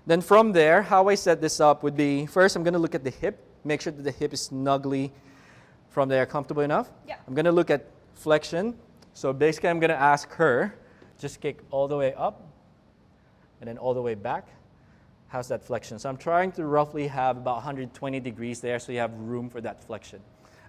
Then from there, how I set this up would be, first I'm going to look at the hip, make sure that the hip is snugly from there, comfortable enough. Yeah. I'm going to look at flexion. So basically I'm going to ask her, just kick all the way up and then all the way back. How's that flexion? So I'm trying to roughly have about 120 degrees there so you have room for that flexion.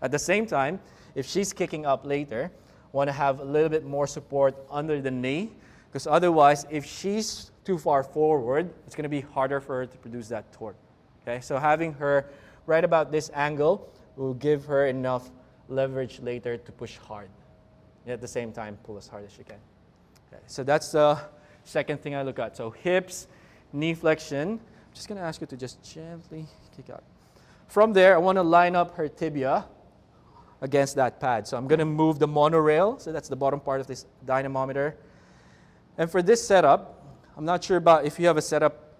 At the same time, if she's kicking up later, I want to have a little bit more support under the knee, because otherwise, if she's too far forward, it's going to be harder for her to produce that torque. Okay, so having her right about this angle will give her enough leverage later to push hard. And at the same time, pull as hard as you can. Okay, so that's the second thing I look at. So hips, knee flexion. I'm just going to ask you to just gently kick out. From there, I want to line up her tibia against that pad. So I'm going to move the monorail. So that's the bottom part of this dynamometer. And for this setup, I'm not sure about if you have a setup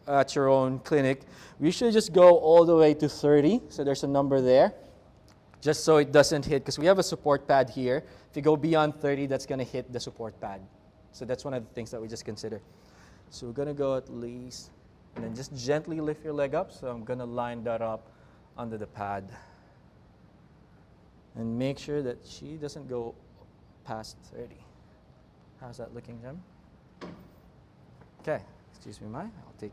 at your own clinic. We should just go all the way to 30. So there's a number there, just so it doesn't hit, because we have a support pad here. If you go beyond 30, that's going to hit the support pad. So that's one of the things that we just consider. So we're going to go at least, and then just gently lift your leg up. So I'm going to line that up under the pad. And make sure that she doesn't go past 30. How's that looking, Jem? Okay, excuse me, I'll take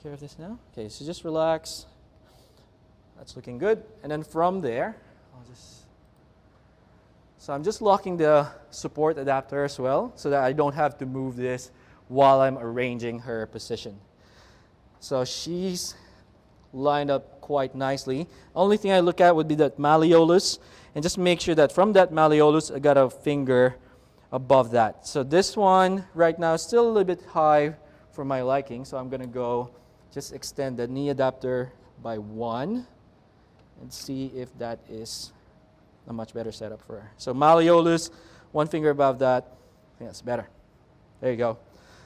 care of this now. Okay, so just relax. That's looking good. And then from there, so I'm just locking the support adapter as well, so that I don't have to move this while I'm arranging her position. So she's lined up quite nicely. Only thing I look at would be that malleolus, and just make sure that from that malleolus, I got a finger above that. So this one right now is still a little bit high for my liking, so I'm going to go just extend the knee adapter by 1 and see if that is a much better setup for her. So malleolus, 1 finger above that. I think that's better. There you go.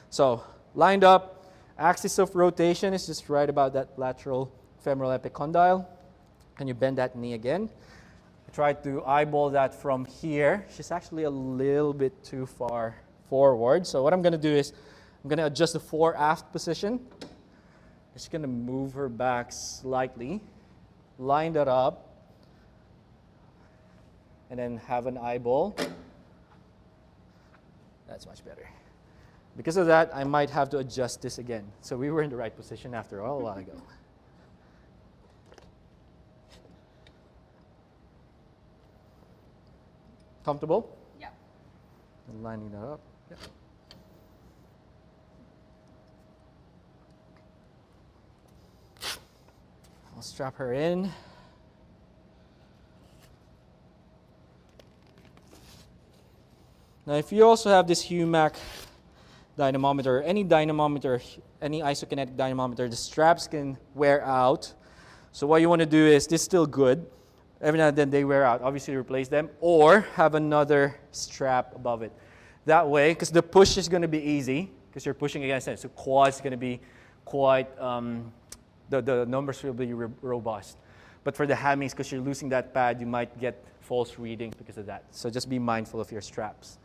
So lined up, axis of rotation is just right about that lateral femoral epicondyle. Can you bend that knee again? Try to eyeball that from here. She's actually a little bit too far forward. So what I'm going to do is I'm going to adjust the fore-aft position. I'm just going to move her back slightly, line that up, and then have an eyeball. That's much better. Because of that, I might have to adjust this again. So we were in the right position after all a while ago. Comfortable? Yeah. And lining that up. Yep. I'll strap her in. Now, if you also have this Humac dynamometer, any dynamometer, any isokinetic dynamometer, the straps can wear out. So what you want to do is, this is still good. Every now and then they wear out. Obviously replace them, or have another strap above it. That way, because the push is going to be easy, because you're pushing against it. So quad's going to be quite, the numbers will be robust. But for the hammies, because you're losing that pad, you might get false readings because of that. So just be mindful of your straps.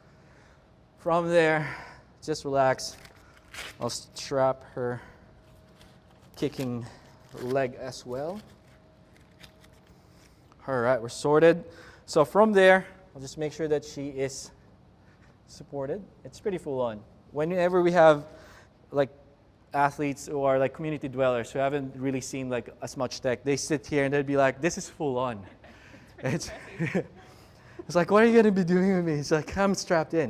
From there, just relax. I'll strap her kicking leg as well. All right, we're sorted. So from there, I'll just make sure that she is supported. It's pretty full on. Whenever we have like athletes or like community dwellers who haven't really seen like as much tech, they sit here and they'd be like, this is full on. It's like, what are you going to be doing with me? It's like, I'm strapped in.